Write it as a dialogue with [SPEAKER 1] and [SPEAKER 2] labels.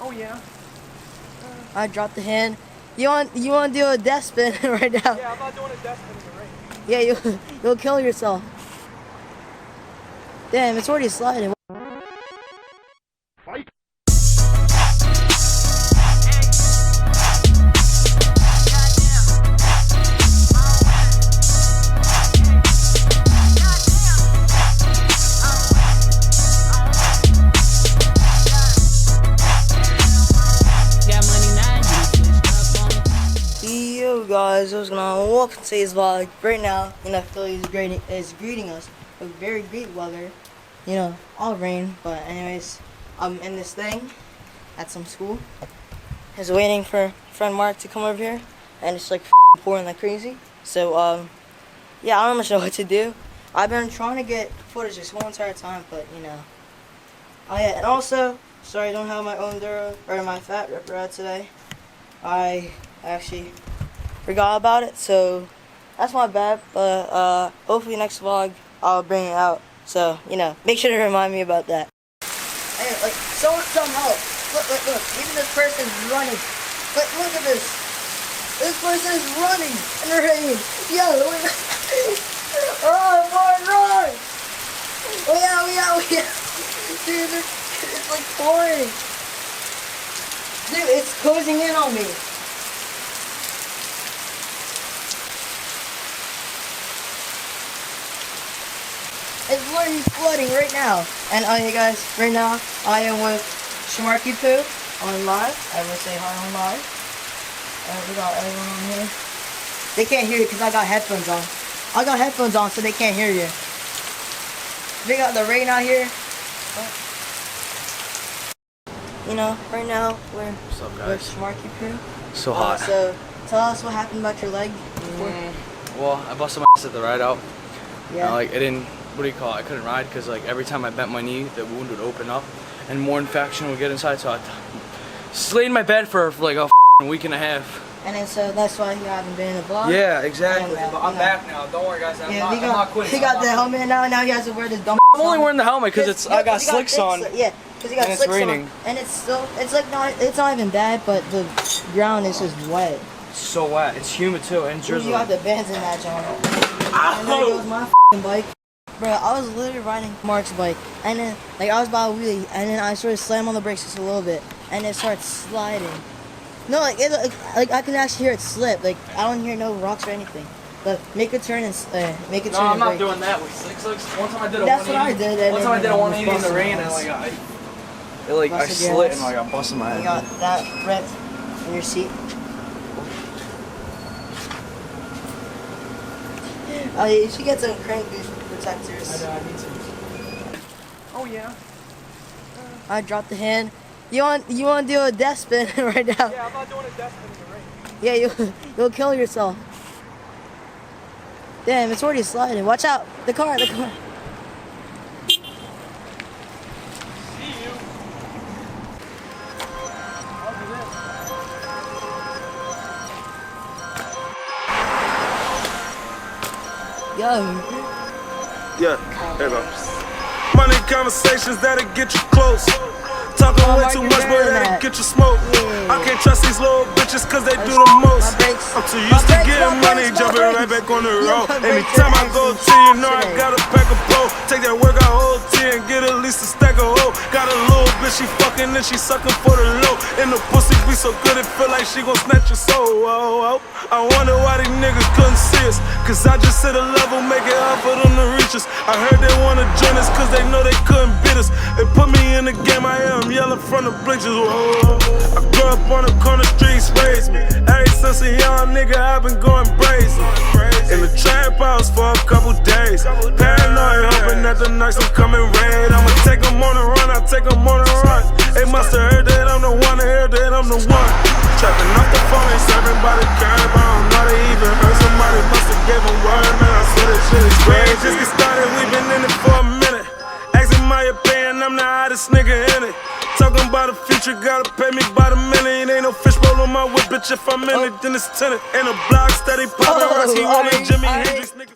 [SPEAKER 1] Oh yeah.
[SPEAKER 2] I dropped the hand. You want to do a death spin right now?
[SPEAKER 1] Yeah, I'm not doing a death spin in the ring.
[SPEAKER 2] Yeah, you'll kill yourself. Damn, it's already sliding.
[SPEAKER 1] Fight.
[SPEAKER 2] Yo guys, what's going on? Welcome to today's vlog. Right now, Philly is greeting us with very great weather. All rain, but anyways, I'm in this thing at some school. Is waiting for friend Mark to come over here, and it's like pouring like crazy. So yeah, I don't much know what to do. I've been trying to get footage this whole entire time, but Oh yeah, and also, sorry I don't have my own Duro or my fat ripper out today. I actually forgot about it, so that's my bad, but hopefully next vlog I'll bring it out, so make sure to remind me about that. Hey, like, someone some help. Look, even this person's running. Look at this person is running in the rain. Yo, look. Run, run. Oh yeah. Dude, it's like pouring. Dude, it's closing in on me. It's literally flooding right now. And hey guys, right now I am with Shmarky Poo on live. I will say hi on live. We got everyone on here. They can't hear you because I got headphones on. I got headphones on so they can't hear you. We got the rain out here. Right now we're with Shmarky Poo.
[SPEAKER 3] So hot.
[SPEAKER 2] So tell us what happened about your leg before.
[SPEAKER 3] Well, I busted my ass at the ride out.
[SPEAKER 2] Yeah.
[SPEAKER 3] It didn't. What do you call it? I couldn't ride because every time I bent my knee, the wound would open up, and more infection would get inside. So I laid in my bed for like a week and a half.
[SPEAKER 2] And then so that's why you haven't been in the vlog.
[SPEAKER 3] Yeah, exactly.
[SPEAKER 2] And,
[SPEAKER 3] but I'm back now. Don't worry, guys. I'm not quitting.
[SPEAKER 2] He got the helmet now. Now he has to wear this dumb.
[SPEAKER 3] I'm only wearing the helmet because I got slicks on.
[SPEAKER 2] Yeah, because he got
[SPEAKER 3] and
[SPEAKER 2] slicks
[SPEAKER 3] it's raining.
[SPEAKER 2] on. And it's not even bad, but the ground is just wet.
[SPEAKER 3] It's so wet. It's humid too, and drizzling.
[SPEAKER 2] You got the bands in that, John. And there goes my bike. Bro, I was literally riding Mark's bike, and then I was about to wheelie, and then I sort of slammed on the brakes just a little bit, and it started sliding. No, like I can actually hear it slip. Like I don't hear no rocks or anything. But make a turn and make a turn.
[SPEAKER 3] No, I'm not
[SPEAKER 2] brake.
[SPEAKER 3] doing that with slicks. One time I did a 180.
[SPEAKER 2] That's what I did.
[SPEAKER 3] One time I did a 180 in the rain, and I slid and I got busted my head.
[SPEAKER 2] You got that ripped in your seat. Oh, you should get some crank boost protectors.
[SPEAKER 1] I need to. Oh yeah.
[SPEAKER 2] I dropped the hand. You want to do a death spin right now?
[SPEAKER 1] Yeah, I'm not doing a death spin in the ring.
[SPEAKER 2] Yeah, you'll kill yourself. Damn, it's already sliding. Watch out! The car.
[SPEAKER 1] See you.
[SPEAKER 2] Yo.
[SPEAKER 4] Yeah, there you go. Money conversations that'll get you close. Talking way too much, but that'll get you smoke. I can't trust these little bitches cause they do the most. I'm too used to getting money, jumping right back on the road. Anytime I go to you know I gotta pack a pole. Take that work out whole tea and get at least a stack of hoe. Got a little bitch, she fucking and she sucking for the low. And the pussy be so good it feel like she gon' snatch your soul. I wonder why these niggas couldn't see us, cause I just hit a level, make it hard for them to reach us. I heard they wanna join us cause they know they couldn't beat us. They put me in the game, I am yelling from the bleachers. Whoa. I grew up on the corner streets, raised me. Ever since a young nigga, I've been going brazen. In the trap house for a couple days. Paranoid, hoping that the next one come and raid. I'ma take them on the run, I take them on the run. They musta heard that I'm the one, they heard that I'm the one. Trapping off the phone, they serving by the curb. I don't know they even heard, somebody musta gave them word. Man, I swear this shit is crazy. Just get started, we been in it for a minute. Asking my opinion, I'm the hottest nigga in it. Talking about the future, gotta pay me by the minute. Ain't no fishbowl on my whip, bitch. If I'm in it, then it's tenant. Ain't a block steady poppin', Rocky rolling Jimi Hendrix, nigga.